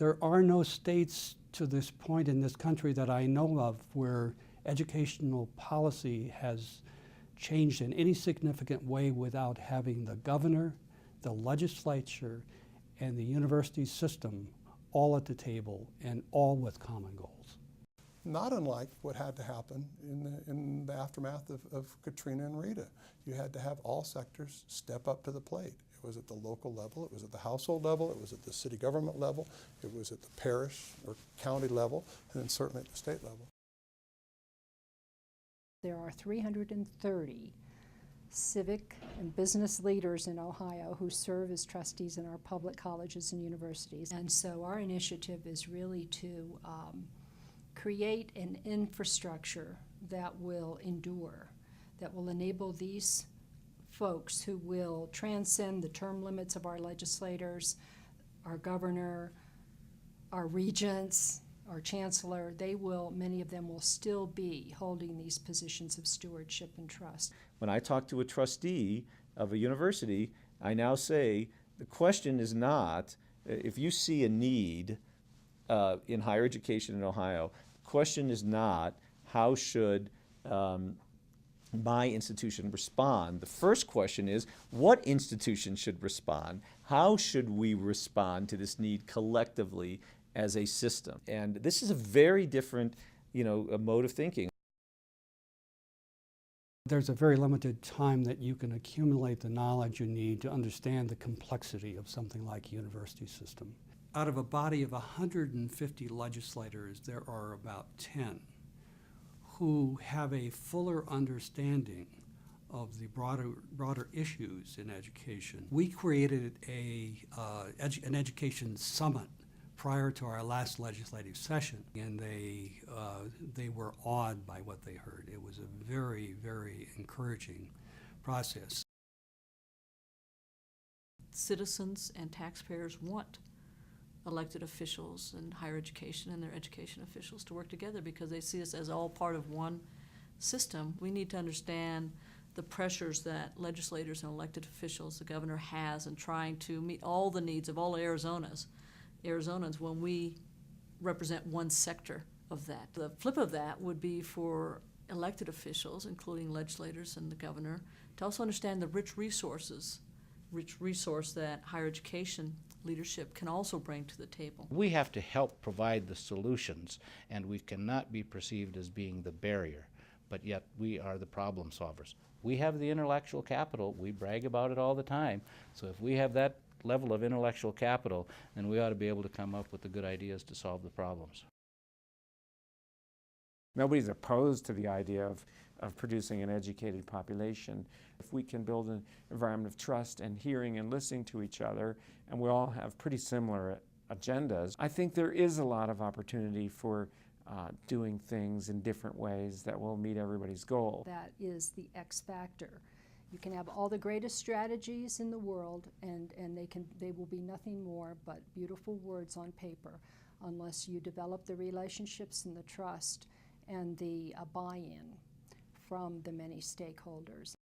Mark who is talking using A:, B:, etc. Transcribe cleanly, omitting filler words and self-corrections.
A: There are no states to this point in this country that I know of where educational policy has changed in any significant way without having the governor, the legislature, and the university system all at the table and all with common goals.
B: Not unlike what had to happen in the aftermath of Katrina and Rita. You had to have all sectors step up to the plate. It was at the local level, it was at the household level, it was at the city government level, it was at the parish or county level, and then certainly at the state level.
C: There are 330 civic and business leaders in Ohio who serve as trustees in our public colleges and universities. And so our initiative is really to create an infrastructure that will endure, that will enable these folks who will transcend the term limits of our legislators, our governor, our regents, our chancellor. Many of them will still be holding these positions of stewardship and trust.
D: When I talk to a trustee of a university, I now say the question is not, if you see a need in higher education in Ohio, the question is not how should my institution respond. The first question is, what institution should respond? How should we respond to this need collectively as a system? And this is a very different, a mode of thinking.
A: There's a very limited time that you can accumulate the knowledge you need to understand the complexity of something like a university system. Out of a body of 150 legislators, there are about 10 who have a fuller understanding of the broader issues in education. We created an education summit prior to our last legislative session, and they were awed by what they heard. It was a very, very encouraging process.
E: Citizens and taxpayers want elected officials and higher education and their education officials to work together because they see us as all part of one system. We need to understand the pressures that legislators and elected officials, the governor has in trying to meet all the needs of all Arizonans when we represent one sector of that. The flip of that would be for elected officials, including legislators and the governor, to also understand the rich resource that higher education leadership can also bring to the table.
F: We have to help provide the solutions, and we cannot be perceived as being the barrier, but yet we are the problem solvers. We have the intellectual capital. We brag about it all the time. So if we have that level of intellectual capital, then we ought to be able to come up with the good ideas to solve the problems.
G: Nobody's opposed to the idea of producing an educated population. If we can build an environment of trust and hearing and listening to each other, and we all have pretty similar agendas, I think there is a lot of opportunity for doing things in different ways that will meet everybody's goal.
C: That is the X factor. You can have all the greatest strategies in the world, and they will be nothing more but beautiful words on paper unless you develop the relationships and the trust and the buy-in from the many stakeholders.